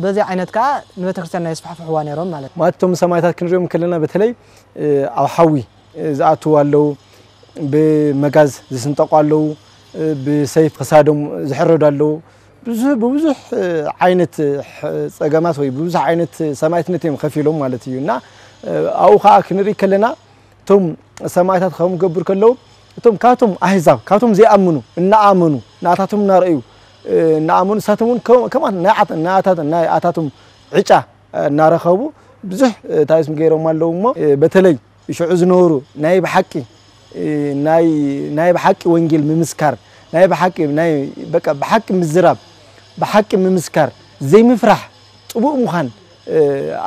Speaker 2: በዚ ዓይነት ከዓ ንቤተ ክርስቲያንና የስፋሕፍሕዋ ነይሮም ማለት እዩ
Speaker 1: ማለቶም ሰማዕታት ክንሪኦም ከለና በተለይ ኣብ ሓዊ ዝኣትዉ ኣለዉ ብመጋዝ ዝስንጠቁ ኣለዉ ብሰይፍ ክሳዶም ዝሕረዱ ኣለዉ بوزح عينت ጸገማት ወይ ብዙሕ ዓይነት ሰማዕትነት እዮም ከፊሎም ማለት እዩ እና አው ክንሪ ከለና ቶም ሰማዕታት ከም ገብር ከለው ቶም ካቶም አህዛብ ካቶም ዘይአምኑ እና አምኑ ናታቶም ናርዩ እና አምኑ ሳተሙን ከማን ናአታቶም ዕጫ ናረኸቡ ብዙሕ ታይስም ገይሮም ኣለውሞ በተለይ ይሽዑ ዝነበሩ ናይ በሐቂ ናይ በሐቂ ወንጌል ምምስካር ናይ በሐቂ ናይ በቃ በሐቂ ምዝራብ بحق ممسكر زي مفرح طبوع مخان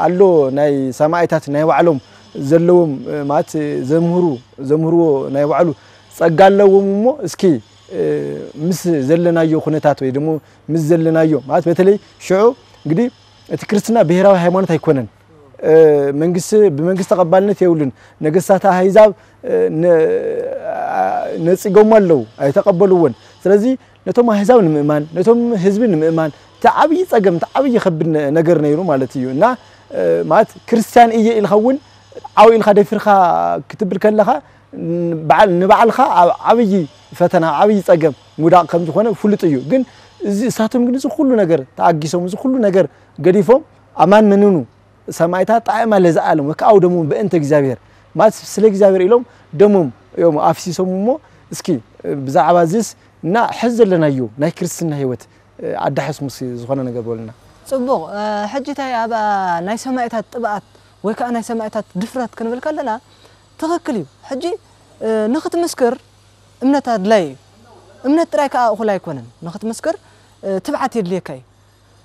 Speaker 1: አሎ ናይ ሰማዕታት ናይ ባዕሎም ዘለዎም ማለት ዘምሁሩ ናይ ባዕሉ ጸጋለዎም ሞ እስኪ ምስ ዘለናዮ ኩነታት ወይ ደሞ ምስ ዘለናዮ ማለት በተለይ ሽዑ እንግዲህ እቲ ክርስትና ብሔራዊ ሃይማኖት አይኮነን በመንግስት ተቀባልነት የውልን ነገስታት አህዛብ ነጽጎም አለው አይተቀበሉውን ስለዚህ ነቶም አህዛብ ንምእማን ነቶም ህዝብ ንምእማን تعبي ጸገም تعبي يخبن ነገር ነይሩ ማለት እዩ እና ማለት ክርስቲያን እየ ኢልኸውን አው ኢልኻ ደፍርኻ ክትብል ከለኻ በዓል ንበዓልኻ ዓብይ ፈተና ዓብይ ጸገም ሙዳቅ ከም ዝኾነ ፍሉጥ እዩ ግን እዚ ሳቶም ግን እዚ ሁሉ ነገር ታአጊሶም እዚ ሁሉ ነገር ገዲፎም አማን መንኑ ሰማዕታት ጣዕማ ለዘዓለም ወካው ደሞ በእንተ እግዚአብሔር ማለት ስለ እግዚአብሔር ኢሎም ደሞም ዮም አፍሲሶምሞ እስኪ ብዛዕባ ዚስ እና ሕዘለናዩ ናይ ክርስትና ህይወት አዳሕስ ሙስ ዝኾነ ነገር ወልና ጽቡቕ ሕጅታይ አባ ናይ ሰማዕታት ጥባአት ወይ ከዓ ናይ ሰማዕታት ድፍረት ክንብል ከለና ተኸክል እዩ ሕጂ ንኽትመስክር እምነት አድላይ
Speaker 2: እምነት ጥራይ ከዓ እኹል ኣይኮነን ንኽትመስክር ትብዓት የድልየካ እዩ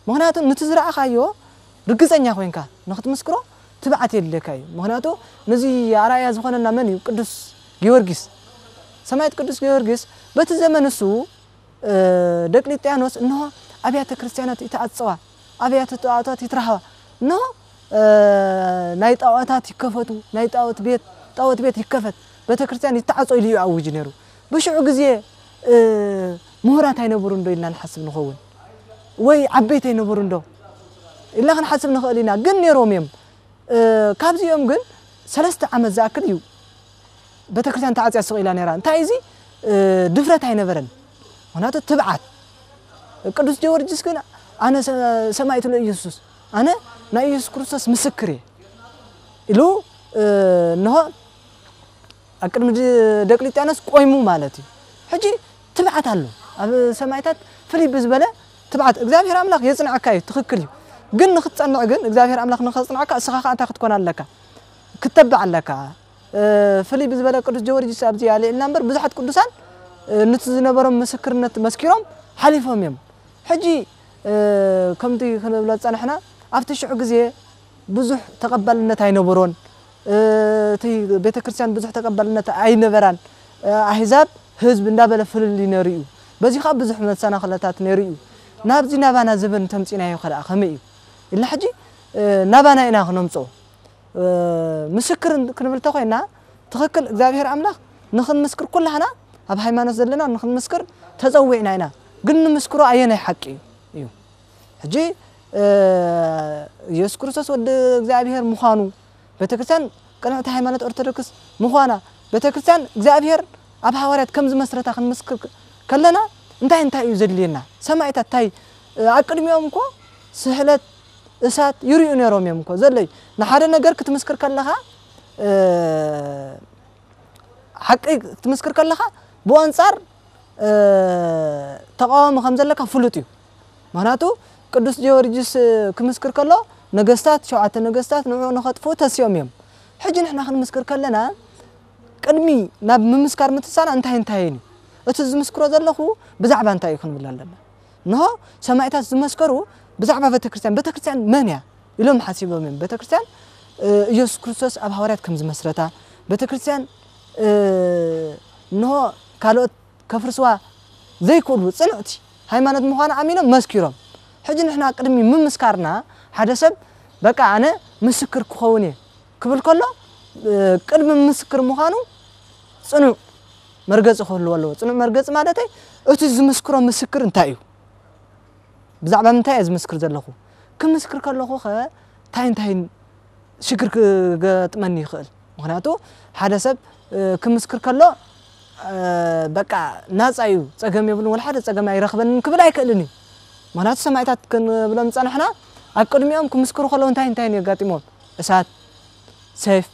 Speaker 2: ምክንያቱ ንትዝረኣኻዮ ርግፀኛ ኮይንካ ንኽትመስክሮ ትብዓት የድልየካ እዩ ምክንያቱ ነዚ ኣርኣያ ዝኾነና መን እዩ ቅዱስ ጊዮርጊስ ሰማዕት ቅዱስ ጊዮርጊስ በቲ ዘመን እሱ ዲዮቅልጥያኖስ እንሆ ኣብያተ ክርስቲያናት ይተዓጽዋ ኣብያተ ጣዖታት ይትረሃዋ እንሆ ናይ ጣዖታት ይከፈቱ ናይ ጣዖት ቤት ይከፈት ቤተ ክርስቲያን ይተዓጾ ኢሉ ይኣውጅ ነይሩ ብሽዑ ግዜ ምሁራት ኣይነበሩ እንዶ ኢልና ንሓስብ ንኸውን ወይ ዓበይቲ ኣይነበሩ እንዶ ኢልና ክንሓስብ ንኽእል ኢና ግን ነይሮም እዮም ካብዚኦም ግን 3 ዓመት ዝኣክል እዩ ቤተ ክርስቲያን ተዓጽያ ስቕ ኢላ ነይራ እንታይ እዚ ድፍረት ኣይነበረን ምክንያቱ ትብዓት ቅዱስ ጊዮርጊስ ግን ኣነ ሰማዕቱ ለኢየሱስ ኣነ ናይ ኢየሱስ ክርስቶስ ምስክር እየ ኢሉ እንሆ ኣብ ቅድሚ ዲዮቅልጥያኖስ ቆይሙ ማለት እዩ ሕጂ ትብዓት ኣሎ ኣብ ሰማዕታት ፍልይ ብዝበለ ትብዓት እግዚአብሔር ኣምላኽ የጽንዓካ እዩ ትኽክል እዩ ግን ንኽትጸንዕ ግን እግዚአብሔር ኣምላኽ ንኽጽንዓካ እስኻ ከዓ እንታይ ክትኮን ኣለካ ክትተብዕ ኣለካ ፍልይ ብዝበለ ቅዱስ ጊዮርጊስ ኣብዚ ያልዕልና እምበር ብዙሓት ቅዱሳን ነቲ ዝነበሮም ምስክርነት መስኪሮም ሓሊፎም እዮም ሕጂ ከምቲ ክንብሎ ጸንሕና ኣብቲ ሽዑ ግዜ ብዙሕ ተቐባልነት ኣይነበሮን እቲ ቤተ ክርስቲያን ብዙሕ ተቐባልነት ኣይነበራን ኣሕዛብ ህዝብ እንዳበለ ፍልል ነይሩ እዩ በዚ ከዓ ብዙሕ መሰናኽለታት ነይሩ እዩ ናብዚ ናባና ዘበን ተምፂናዮ ከለኣ ከመይ እዩ ኢልና ሕጂ ናባና ኢና ክነምፅኦ ምስክር ክንብል ተኾይና ትኽክል እግዚአብሔር ኣምላኽ ንኽንምስክር ኩላህና ኣብ ሃይማኖት ዘለና ንኽንምስክር ተፀዊዕና ኢና ግን ንምስክሮ ኣየናይ ሓቂ እዩ ሕጂ ኢየሱስ ክርስቶስ ወዲ እግዚአብሔር ምዃኑ ቤተ ክርስቲያን ቅንዕቲ ሃይማኖት ኦርቶዶክስ ምዃና ቤተ ክርስቲያን እግዚአብሔር ኣብ ሃዋርያት ከም ዝመስረታ ክንምስክር ከለና እንታይ እዩ ዘድልየና ሰማዕታት እንታይ ኣብ ቅድሚኦም እኮ ስሕለት እሳት ይርኡ ነይሮም እዮም እኮ ዘለይ ንሓደ ነገር ክትምስክር ከለኻ ሓቂ ክትምስክር ከለኻ ብኣንጻር ተቃዋሚ ከም ዘለካ ፍሉጥ እዩ ምክንያቱ ቅዱስ ጊዮርጊስ ክምስክር ከሎ ነገስታት 7 ነገስታት ንዑ ንኸጥፉ ተስዮም እዮም ሕጂ ንሕና ክንምስክር ከለና ቅድሚ ናብ ምምስካር ምትሳና እንታይ እዩ እቲ ዝምስክሮ ዘለኹ ብዛዕባ እንታይ ክንብል ኣለና ንሆ ሰማዕታት ዝመስከሩ ብዛዕባ ቤተክርስቲያን መን እያ ኢሎም ሓሲቦም እዮም ቤተክርስቲያን ኢየሱስ ክርስቶስ ኣብ ሃዋርያት ከም ዝመስረታ ቤተክርስቲያን ንሆ ካልኦት ከፍርስዋ ዘይክእሉ ጽንዕቲ ሃይማኖት ምዃና ኣሚኖም መስኪሮም ሕጂ ንሕና ቅድሚ ምምስካርና ሓደ ሰብ በቃ ኣነ ምስክር ክኸውን እየ ክብል ከሎ ቅድሚ ምስክር ምዃኑ ጽኑዕ መርገጽ ክህልዎ ኣለዎ ጽኑዕ መርገጽ ማለት እቲ ዝምስክሮ ምስክር እንታይ እዩ ብዛዕባ ምንታይ እዩ ዝምስክር ዘለኹ ክምስክር ከለኹ እንታይ ሽግር ክገጥመኒ ይኽእል ምክንያቱ ሓደ ሰብ ክምስክር ከሎ በቃ ናጻ እዩ ጸገም የብሉ ወላ ሓደ ጸገም ኣይረኽበን ክብል ኣይክእልን እዩ ምክንያቱ ሰማዕታት ክንብሎም ጸንሕና ኣብ ቅድሚኦም ክምስክሩ ከለዉ እንታይ የጋጢሞም እሳት ሰይፍ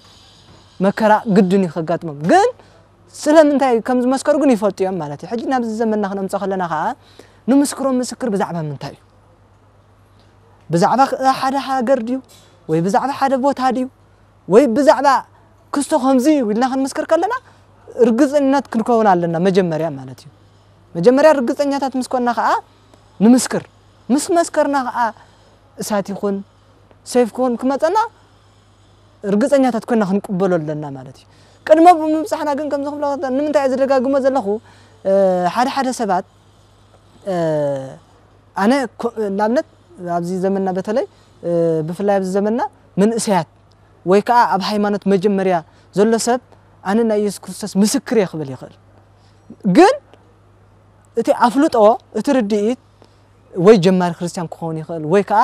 Speaker 2: መከራ ግድን ይኸጋጥሞም ግን ስለምንታይ ከም ዝመስከሩ ግን ይፈልጡ እዮም ማለት እዩ ሕጂ ናብዚ ዘመንና ክነምፅኦ ከለና ከዓ ንምስክሮም ምስክር ብዛዕባ ምንታይ እዩ ብዛዕባ ሓደ ሃገር ድዩ ወይ ብዛዕባ ሓደ ቦታ ድዩ ወይ ብዛዕባ ክስቶ ከምዚ ኢልና ክንምስክር ከለና ርግፀኛታት ክንከውን ኣለና መጀመርያ ማለት እዩ መጀመርያ ርግፀኛታት ምስኮንና ከዓ ንምስክር ምስ መስከርና ከዓ እሳት ይኹን ሰይፍ ይኹን ክመፀና ርግፀኛታት ኮይና ክንቅበሎ ኣለና ማለት እዩ ቅድመ ብምብፃሕና ግን ከም ዝኽብሎ ንምንታይ ዝደጋግሞ ዘለኹ ሓደ ሰባት ኣነ ናብነት ኣብዚ ዘመንና በተለይ ብፍላይ ኣብዚ ዘመንና መንእሰያት ወይ ከዓ ኣብ ሃይማኖት መጀመርያ ዘሎ ሰብ ኣነ ናይ ኢየሱስ ክርስቶስ ምስክር ይኽብል ይኽእል ግን እቲ ኣፍልጦ እቲ ርድኢት ወይ ጀማሪ ክርስቲያን ክኸውን ይኽእል ወይ ከዓ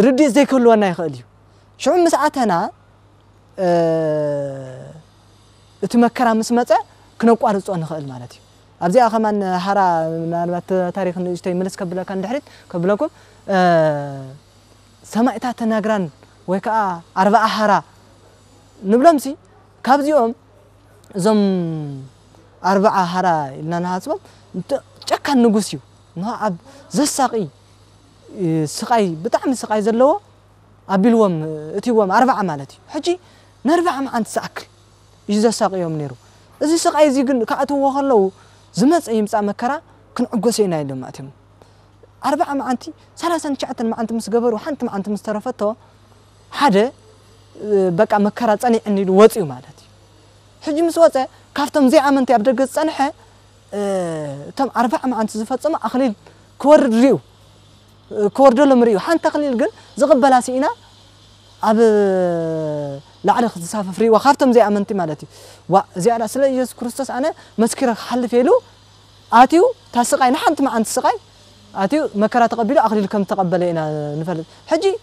Speaker 2: ርድኢት ዘይክህልወና ይኽእል እዩ ሽዑ ምስዓተና እቲ መከራ ምስ መፀ ክነቋርፆ ንኽእል ማለት እዩ ኣብዚኣ ኸማን ሃራ ምናልባት ታሪክ ንእሽተይ መለስ ከብለካ እንድሕሪት ከብለኩም ሰማዕታት ተናግራን ወይ ከዓ 40 ሃራ ንብሎምሲ ካብዚኦም እዞም 40 ሃራ ኢልና ንሓስቦም ጨካን ንጉስ እዩ ንሆ ኣብ ዘሳቂ ስቃይ ብጣዕሚ ስቃይ ዘለዎ ኣቢልዎም እቲዎም 40 ማለት እዩ ሕጂ ን40 መዓልቲ ዝኣክል እዩ ዘሳቂዮም ነይሩ እዚ ስቃይ እዚ ግን ካኣትዎ ከለዉ زمص يمصا مكرا كنعغسينا يلم ماتهم 40 معانتي 39 معانتي مس جبروا حنت معانتي مسترفتو حدا بقى مكرا صنيعني وصيو مالتي حجي مس وصه كافتم زي امنتي ابدغ صنحه تم 40 معانتي زفصم اخليل كورد ريو كوردلم ريو حنت اخليل جن زقبلا سينا اب لعل خصاف فري وخافتم زي امنتي مالتي وزياده سلا يسوع كريستوس انا مسكره حلف يلو اتيو تسقاي نحنت معانتي سقاي اتيو مكرا تقبلوا اخليل كم تقبلينا نفلت حجي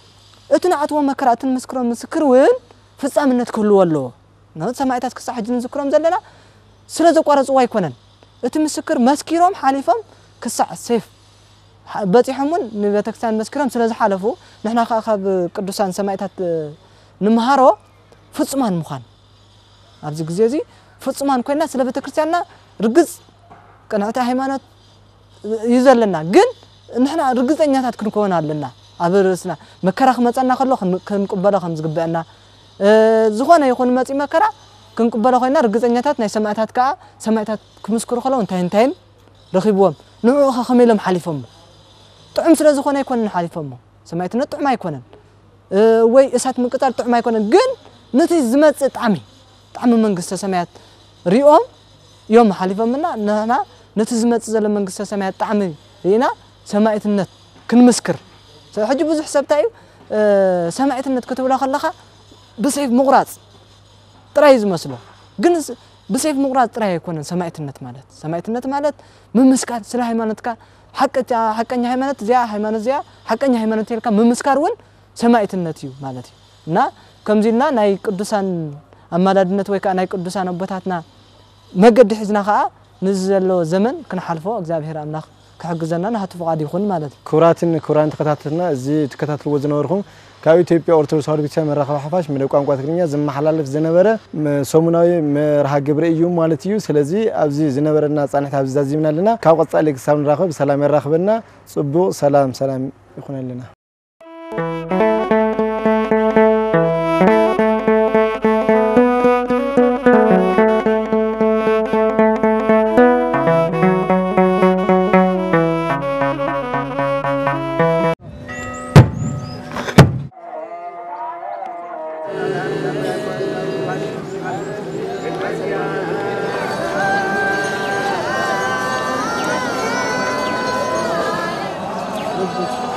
Speaker 2: اتنعتوا مكرات مسكرون مسكر وين فصامنت كله والله نو سماعتات كصح حجي نذكرهم زلنا سلا زقرصوا يكونن ات مسكر مسكيروم حالفهم كصح سيف بصيحمون نبتكسان مسكرهم سلا زحالفوا نحنا خاب قدوسان سماعتات نمهارو فصمان مخان ابز غزيزي فصمان كنا سلا بتكريستياننا رغز قناعه ሃይማኖት يزلنا ግን نحنا رغزኛታት ክንኮን አለና አብርስና መከራኽ መጻና ከሎ ክንቅበለ ከም ዝግበአና ዝኾነ ይኹን መጽ መከራ ክንቅበለ ኮይና ርግፀኛታት ናይ ሰማዕታት ካ ሰማዕታት ክምስክሩ ከሎ እንታይ ረኺብዎም ንዑ ከመይሎም ሓሊፎም ጥዑም ስለ ዝኾነ ይኮን ሓሊፎም ሰማዕትነት ጥዑም አይኮነን ወይ እሳት ምቅጣል ጥዑም አይኮነን ግን ነቲ ዝመጽ ጣዕሚ መንግስተ ሰማያት ሪኦም ዮም ሓሊፎምና ነና ነቲ ዝመጽ ዘለ መንግስተ ሰማያት ጣዕሚ ሪና ሰማዕትነት ክንምስክር حجي بزح سبتايو سمعتنت كتبلا خلخا بسيف مغراض طراي زمسلو ግን بسيف مغراض طراي يكون سمعتنت مالت ممسكار سلا ሃይማኖትካ حقኛ ሃይማኖት ዚያ ሃይማኖት ዚያ حقኛ ሃይማኖት ይልካ መምስካር ወን ሰማዕትነት እዩ ማለት እዩ እና ከምዚና ናይ ቅዱሳን አማላድነት ወይ ካ ናይ ቅዱሳን አቦታትና መገድ ሒዝና ካ ንዘሎ ዘመን ክንሓልፎ እግዚአብሔር አምላኽ كحجزنا نهات فقاد يخون مالت كوران تكتاتنا زي تكتات الوزن ورخم كاو إثيوبيا أرثوذكس بيتسمى مرخة حفاش من القوم قاتلينيا زم محلال في زنبرة سومناوي مرخة جبر يوم مالتيو سلزي أبزي زنبرة الناس أنا حابز زازيمنا لنا كاو قصالك سلام راخب سلام الراخبنا صبو سلام يخون لنا
Speaker 3: Thank you.